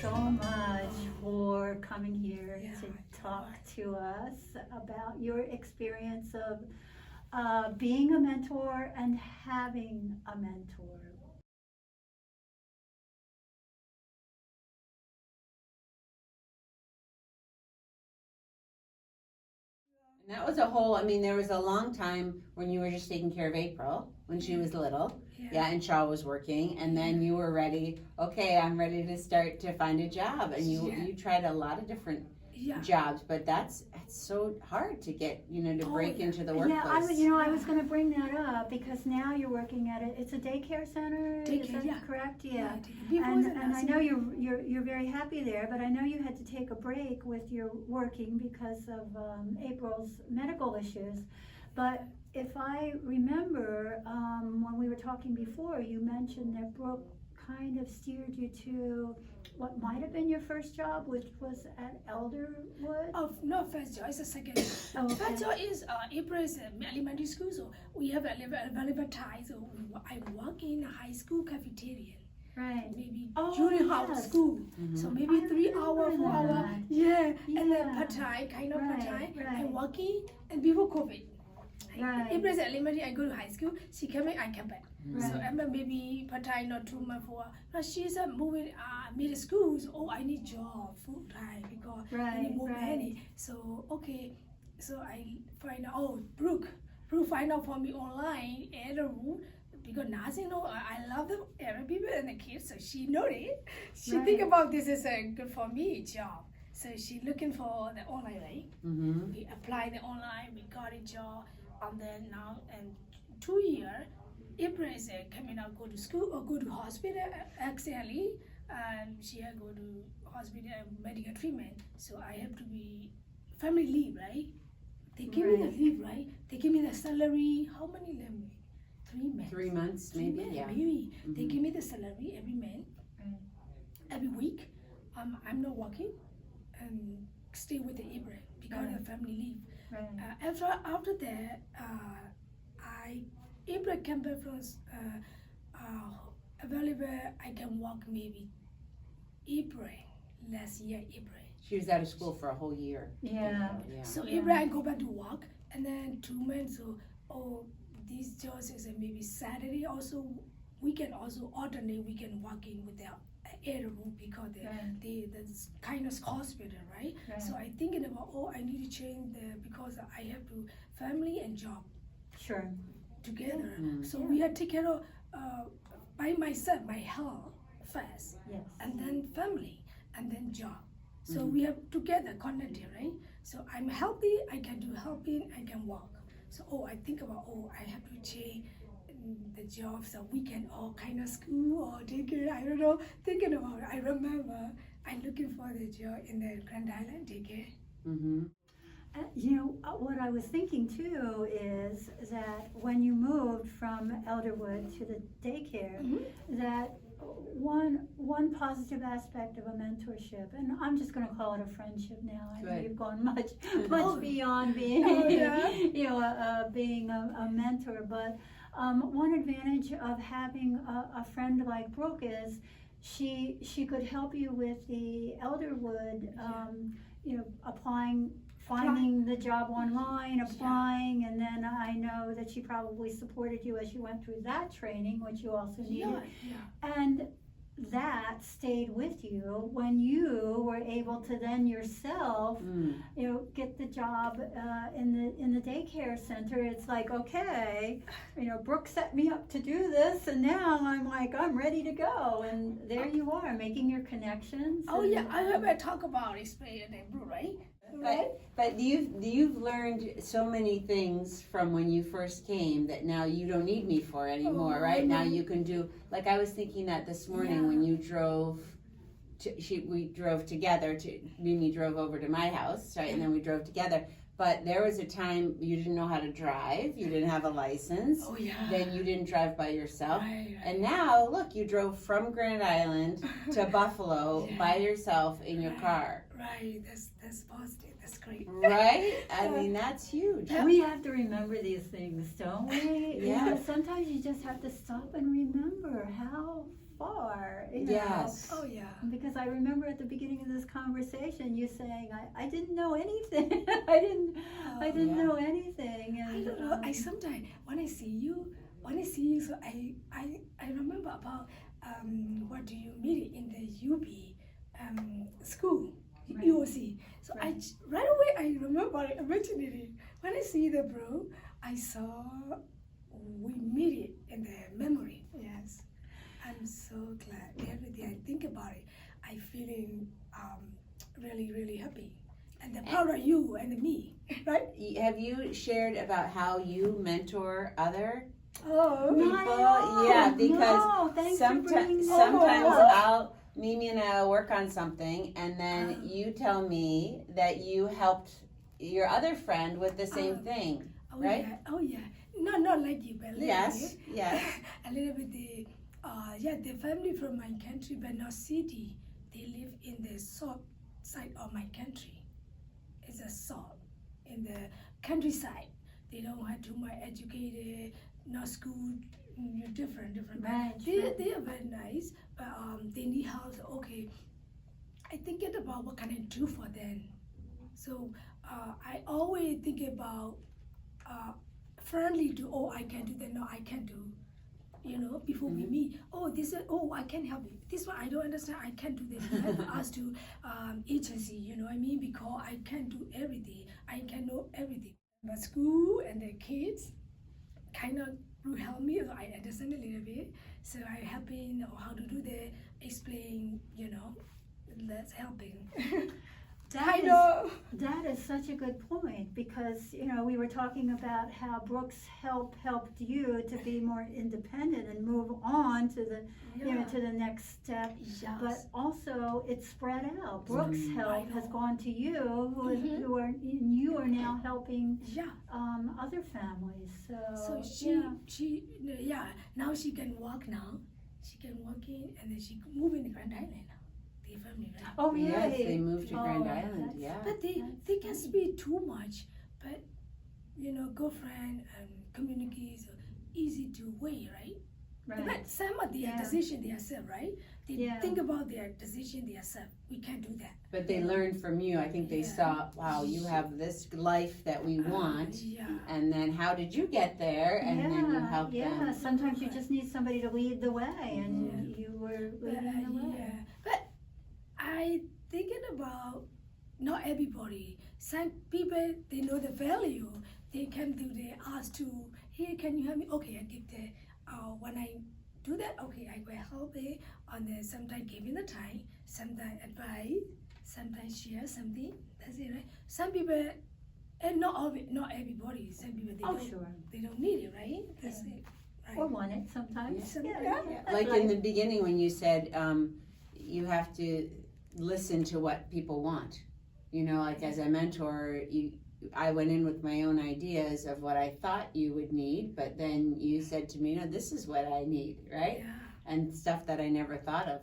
so much for coming here Yeah, to talk to us about your experience of being a mentor and having a mentor. And that was a whole, I mean, there was a long time when you were just taking care of April when she was little. Yeah, and Shaw was working, and then you were ready. Okay, I'm ready to start to find a job, and you tried a lot of different jobs, but it's so hard to get to break into the workplace. Yeah, I was going to bring that up because now you're working at it's a daycare center. Is that correct? Yeah. And I know you're very happy there, but I know you had to take a break with your working because of April's medical issues. But if I remember, when we were talking before, you mentioned that Brooke kind of steered you to what might have been your first job, which was at Elderwood? Oh, not first job, it's a second job. Oh, okay. First job is April's elementary school, so we have a available time, so I work in a high school cafeteria. Right. Maybe during half school. Mm-hmm. So maybe 3 hours, 4 hours. Yeah. And then part-time, kind of part-time. Right. I'm working, and before COVID. Right. April's elementary, I go to high school. She came in, I come back. Right. So I'm maybe part-time, not 2 months, 4. Now she's moving middle school. So, I need job full-time because I need more money. So, okay. So I find out, Brooke find out for me online, because nothing, I love them, every people and the kids, so she know it. She think about this is a good for me job. So she looking for the online, right? Mm-hmm. We apply the online, we got a job, and then now, and 2 years, April is coming out, go to school or go to hospital, accidentally, and she had go to hospital medical treatment. So I have to be family leave, right? They give me the leave, right? They give me the salary. How many leave? 3 months. 3 months, maybe. Yeah. Maybe. Mm-hmm. They give me the salary every month, every week. I'm not working, and stay with the April because of family leave. Right. After that, April came back from available. I can work maybe April last year. April. She was out of school for a whole year. Yeah. So April I go back to work, and then 2 months. So these jobs is maybe Saturday also. We can also alternate. We can work in with the air room because the kind of hospital, right? So I thinking about I need to change because I have to family and job. Sure. Together. So we have to take care of by myself, my health first, and then family, and then job. So we have together connected, right? So I'm healthy, I can do helping, I can work. So I think about I have to change the job so we can all kind of school or daycare. I don't know. Thinking about it, I remember I'm looking for the job in the Grand Island daycare. Mm-hmm. What I was thinking too is that when you moved from Elderwood to the daycare, that one positive aspect of a mentorship, and I'm just going to call it a friendship now. I know you've gone much beyond being, being a mentor. But one advantage of having a friend like Brooke is she could help you with the Elderwood, finding the job online, applying, and then I know that she probably supported you as you went through that training, which you also needed. And that stayed with you when you were able to then yourself, get the job in the daycare center. It's like, okay, Brooke set me up to do this, and now I'm ready to go. And there you are, making your connections. I have a talk about explain and Brooke, right? But you've learned so many things from when you first came that now you don't need me for anymore, right? Now you can do, like I was thinking that this morning when you drove, we drove together, Mimi drove over to my house, right? And then we drove together. But there was a time you didn't know how to drive, you didn't have a license, then you didn't drive by yourself. And now, look, you drove from Grand Island to Buffalo by yourself in your car. Right, that's positive. That's great. Right? I mean, that's huge. We have to remember these things, don't we? Yeah. You know, sometimes you just have to stop and remember how far. You know. Yes. Oh yeah. Because I remember at the beginning of this conversation, you saying, "I didn't know anything. I didn't yeah. know anything." And I don't know. I sometimes when I see you, so I remember about what do you meet in the UB school, Right. UOC. So Right. right away I remember originally when I see the bro, I saw we meet it in the memory. Yes, I'm so glad. Every day I think about it, I feeling really happy, and the proud of you and me, right? Have you shared about how you mentor other Oh, people? Yeah, because no, thanks for bringing that sometimes up. Mimi and I'll work on something, and then you tell me that you helped your other friend with the same thing, oh right? yeah, oh yeah. No, not like you, but a little Yes, bit. yes. A little bit. The family from my country, but not city. They live in the south side of my country. It's a south in the countryside. They don't have too much educated, not school, different. Right, They are very nice, but they need house. Okay, I thinking about what can I do for them. So I always think about friendly to, oh, I can do that, no, I can do. You know, before we meet, oh, this, oh, I can help you. This one I don't understand, I can't do that. You have to ask to agency, you know what I mean? Because I can't do everything. I can know everything. But school and the kids kind of will help me, so I understand a little bit. So I helping know how to do the explain, you know, that's helping. That is such a good point, because you know we were talking about how Brooke's helped you to be more independent and move on to the you know to the next step. Yes. But also it's spread out. Brooke's help has gone to you, who are you are now helping other families. So she now she can walk now. She can walk in and then she move in the Grand Island now. The family, right? Oh yeah, Yes, they moved to Grand Island, that's- yeah. But they can speak too much. But you know, girlfriend and communicate is easy to weigh, right? Right. But some of their decision they accept, right? They think about their decision they accept. We can't do that. But they learned from you. I think they saw, wow, you have this life that we want. And then how did you get there? And then you helped them. Sometimes you just need somebody to lead the way, and you were leading the way. Yeah. But I thinking about not everybody. Some people they know the value. They can do the ask to, hey, can you help me? Okay, I give the when I do that, okay, I will help it on the sometimes giving the time, sometimes advice, sometimes share something. That's it, right? Some people, and not everybody. Some people they don't need it, right? That's it. Right. Or want it sometimes. Like in the beginning when you said you have to listen to what people want. You know, like as a mentor, I went in with my own ideas of what I thought you would need, but then you said to me, no, this is what I need, right? Yeah. And stuff that I never thought of.